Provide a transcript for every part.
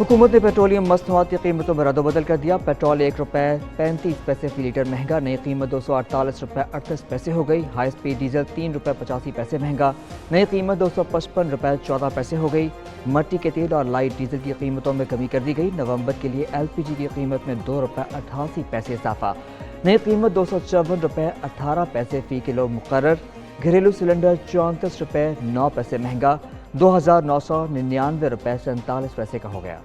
हुकूमत ने पेट्रोलियम मसनूआत की कीमतों में रद्दबदल कर दिया। पेट्रोल ₹1.35 फी लीटर महंगा, नई कीमत ₹248.38 हो गई। हाई स्पीड डीजल ₹3.85 महंगा, नई कीमत ₹255.14 हो गई। मट्टी के तेल और लाइट डीजल की कीमतों में कमी कर दी गई। नवंबर के लिए LPG की कीमत में ₹2.88 इजाफा, नई कीमत ₹254.18 फी किलो मुकर्रर। घरेलू सिलेंडर ₹34.09 महंगा, ₹2,999.47 का हो गया।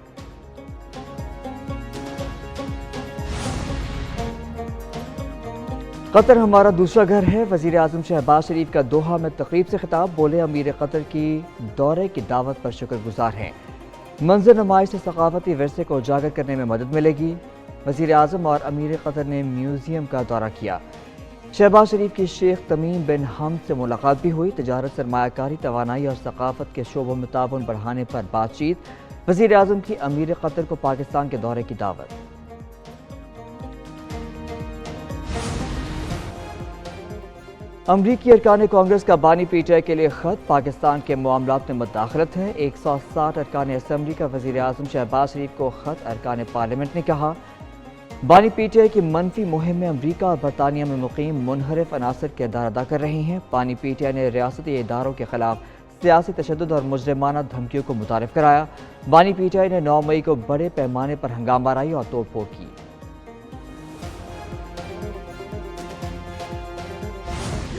कतर हमारा दूसरा घर है। वज़ीर आज़म शहबाज शरीफ का दोहा में तकरीब से खिताब, बोले अमीर कतर की दौरे की दावत पर शुक्रगुजार हैं। मंजर नुमाइश से सकाफती विरसे को उजागर करने में मदद मिलेगी। वज़ीर आज़म और अमीर कतर ने म्यूजियम का दौरा किया। शहबाज शरीफ की शेख तमीम बिन हमद से मुलाकात भी हुई। तजारत, सरमायाकारी, तवानाई और सकाफत के शोबों में ताउन बढ़ाने पर बातचीत। वज़ीर आज़म की अमीर कतर को पाकिस्तान के दौरे की दावत। अमरीकी अरकान कांग्रेस का बानी PTI के लिए खत, पाकिस्तान के मामलात में मुदाखलत है। 160 अरकान असम्बली का वज़ीर आज़म शहबाज शरीफ को खत। अरकान पार्लियामेंट ने कहा, बानी PTI की मनफी मुहिम में अमरीका और बरतानिया में मुकीम मुनहरिफ अनासर किरदार अदा कर रहे हैं। बानी PTI ने रियासती इदारों के खिलाफ सियासी तशद्दुद और मुजरिमाना धमकियों को मुतारिफ कराया। बानी PTI ने 9 मई को बड़े पैमाने पर हंगामाराई और तोड़ फोड़ की।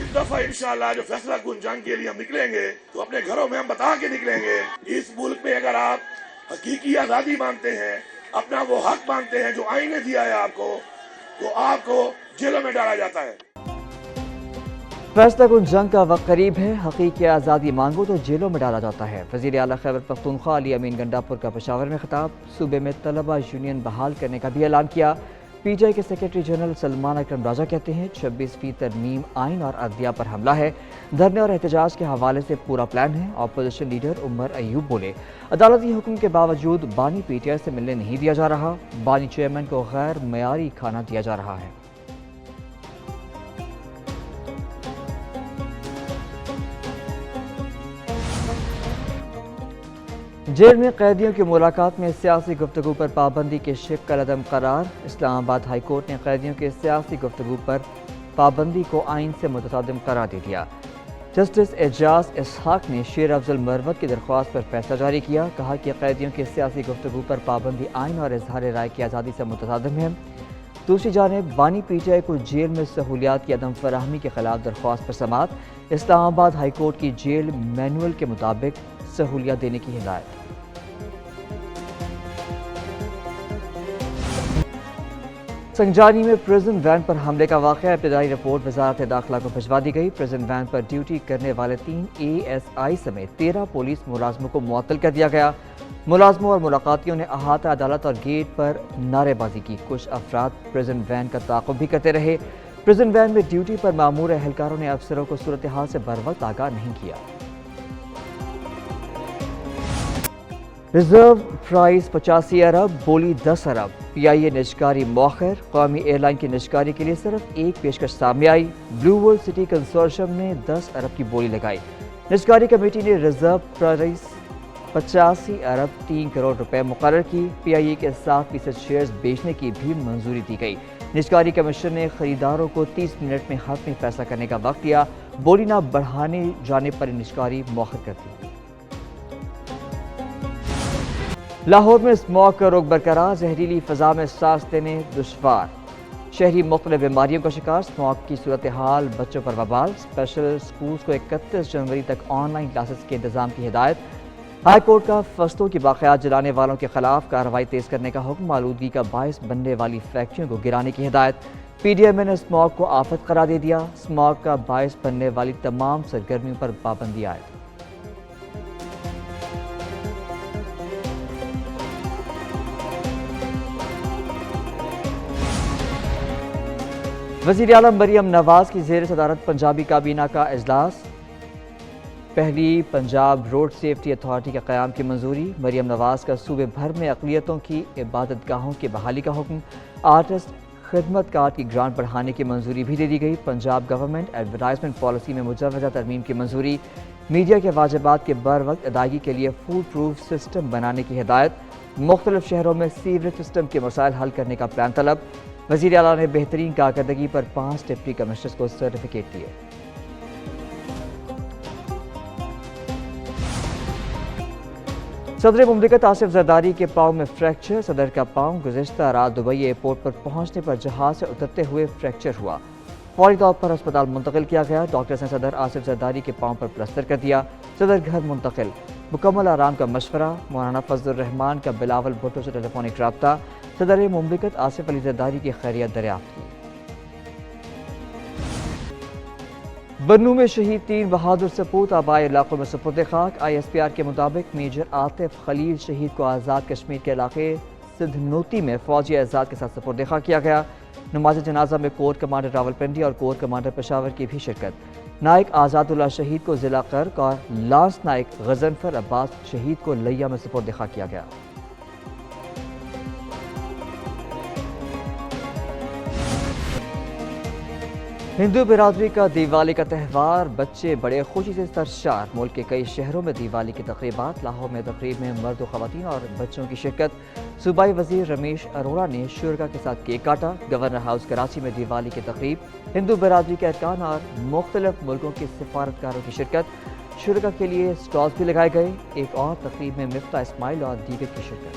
इस दफा इंशाअल्लाह जो फैसला कुन जंग के लिए हम निकलेंगे तो अपने घरों में हम बता के निकलेंगे। इस मुल्क में अगर आप हकीकी आज़ादी मांगते हैं, अपना वो हक मांगते हैं जो आईन ने दिया है आपको, तो आपको जेलों में डाला जाता है। फैसला कुन जंग का वक्त करीब है, हकीकी आज़ादी मांगो तो जेलों में डाला जाता है। वज़ीर आला खैबर पख्तूनख्वा अली अमीन गंडापुर का पेशावर में खिताब, सूबे में तलबा यूनियन बहाल करने का भी ऐलान किया। PTI के सेक्रेटरी जनरल सलमान अकरम राजा कहते हैं 26वीं तरमीम आइन और अदलिया पर हमला है। धरने और एहतजाज के हवाले से पूरा प्लान है। अपोजिशन लीडर उमर अयूब बोले, अदालती हुक्म के बावजूद बानी PTI से मिलने नहीं दिया जा रहा। बानी चेयरमैन को गैर मयारी खाना दिया जा रहा है। जेल में कैदियों की मुलाकात में सियासी गुफ्तगू पर पाबंदी के शिक का अदम करार। इस्लामाबाद हाई कोर्ट ने कैदियों के सियासी गुफ्तगू पर पाबंदी को आइन से मुतसादिम करार दे दिया। जस्टिस एजाज इसहाक ने शेर अफजल मरवत की दरख्वास्त पर फैसला जारी किया। कहा कि कैदियों के सियासी गुफ्तगू पर पाबंदी आइन और इजहार राय की आज़ादी से मुतसादिम है। दूसरी जानिब बानी PTI को जेल में सहूलियात की अदम फराहमी के खिलाफ दरख्वास्त पर समाअत। इस्लामाबाद हाई कोर्ट की जेल मैनुअल के मुताबिक सहूलियात देने की हिदायत। संजानी में प्रिजन वैन पर हमले का वाक़या, इब्तदाई रिपोर्ट वज़ारत दाखिला को भिजवा दी गई। प्रिजन वैन पर ड्यूटी करने वाले 3 ASI समेत 13 पुलिस मुलाजमों को मुअत्तल कर दिया गया। मुलाजमों और मुलाकातियों ने अहाता अदालत और गेट पर नारेबाजी की। कुछ अफराद प्रिजन वैन का ताक़ुब भी करते रहे। प्रिजन वैन में ड्यूटी पर मामूर एहलकारों ने अफसरों को सूरत हाल से बरवक्त आगाह नहीं किया। रिजर्व प्राइस 85 अरब, बोली 10 अरब। PIA निजकारी मौखर, कौमी एयरलाइन की निजकारी के लिए सिर्फ एक पेशकश सामने आई। ब्लू वर्ल्ड सिटी कंसोर्शियम ने 10 अरब की बोली लगाई। निजकारी कमेटी ने रिजर्व प्राइस 85 अरब 3 करोड़ रुपए मुकर्रर की। PIA के 7% शेयर्स बेचने की भी मंजूरी दी गई। निजकारी कमीशन ने खरीदारों को 30 मिनट में हक़ में फैसला करने का वक्त दिया। बोली न बढ़ाने जाने पर निजकारी मौखर कर दी। लाहौर में स्मॉग का रोक बरकरार, जहरीली फ़ज़ा में सांस लेने दुश्वार। शहरी मुख्तलिफ बीमारियों का शिकार, स्मॉग की सूरत हाल बच्चों पर वबाल। स्पेशल स्कूल्स को 31 जनवरी तक ऑनलाइन क्लासेस के इंतजाम की हिदायत। हाई कोर्ट का फसलों की बाक़ियात जलाने वालों के खिलाफ कार्रवाई तेज करने का हुक्म। आलूदगी का बायस बनने वाली फैक्ट्रियों को गिराने की हिदायत। PDMA ने स्मॉग को आफत करार दे दिया। स्मॉग का बायस बनने वाली तमाम सरगर्मियों पर पाबंदी आयद। वज़ीर आला मरियम नवाज की ज़ेर सदारत पंजाबी काबीना का इजलास। पहली पंजाब रोड सेफ्टी अथॉरिटी के क़याम की मंजूरी। मरियम नवाज का सूबे भर में अक़लियतों की इबादत गाहों की बहाली का हुक्म। आर्टिस्ट खिदमत कार्ड की ग्रांट बढ़ाने की मंजूरी भी दे दी गई। पंजाब गवर्नमेंट एडवर्टाइजमेंट पॉलिसी में मुजव्वज़ा तरमीम की मंजूरी। मीडिया के वाजिबात के बर वक्त अदायगी के लिए फूल प्रूफ सिस्टम बनाने की हिदायत। मुख्तलिफ शहरों में सीवरेज सिस्टम के मसाइल हल करने का प्लान तलब। वज़ीर आला ने बेहतरीन कारकर्दगी पर 5 डिप्टी कमिश्नर्स को सर्टिफिकेट दिए। सदर मुमलिकत आसिफ जरदारी के पाँव में फ्रैक्चर। सदर का पाँव गुज़िश्ता रात दुबई एयरपोर्ट पर पहुंचने पर जहाज से उतरते हुए फ्रैक्चर हुआ। फौरी तौर पर अस्पताल मुंतकिल किया गया। डॉक्टर्स ने सदर आसिफ जरदारी के पाँव पर प्लस्तर कर दिया। सदर घर मुंतकिल। मुकम्मल आराम का मशवरा। मौलाना फजलुर रहमान का बिलावल भुट्टो से टेलीफोनिक रब्ता। सदर मुमलिकत आसिफ अली जरदारी की खैरियत दरियाफ्त की। बन्नू में शहीद 3 बहादुर सपूत आबाई इलाकों में सुपुर्द खाक। ISPR के मुताबिक मेजर आतिफ खलील शहीद को आज़ाद कश्मीर के इलाके सिद्धनोती में फौजी एजाज के साथ सुपुर्द खाक किया गया। नमाज जनाजा में कोर कमांडर रावलपिंडी और कोर कमांडर पेशावर की भी शिरकत। नायक आज़ादुल्लाह शहीद को जिला कर्क और लांस नायक गजनफर अब्बास शहीद को लिया में सुपुर्द खाक किया गया। हिंदू बिरादरी का दिवाली का त्यौहार। बच्चे बड़े खुशी से सरशार। मुल्क के कई शहरों में दिवाली की तकरीबात। लाहौर में तकरीब में मर्द ख़वातीन और बच्चों की शिरकत। सूबाई वज़ीर रमेश अरोड़ा ने शुरका के साथ केक काटा। गवर्नर हाउस कराची में दिवाली की तकरीब। हिंदू बिरादरी के अरकान और मुख्तलिफ मुल्कों के सिफारतकारों की शिरकत। शुरका के लिए स्टॉल्स भी लगाए गए। एक और तकरीब में मिफ्ता इस्माइल और दीगर की शिरकत।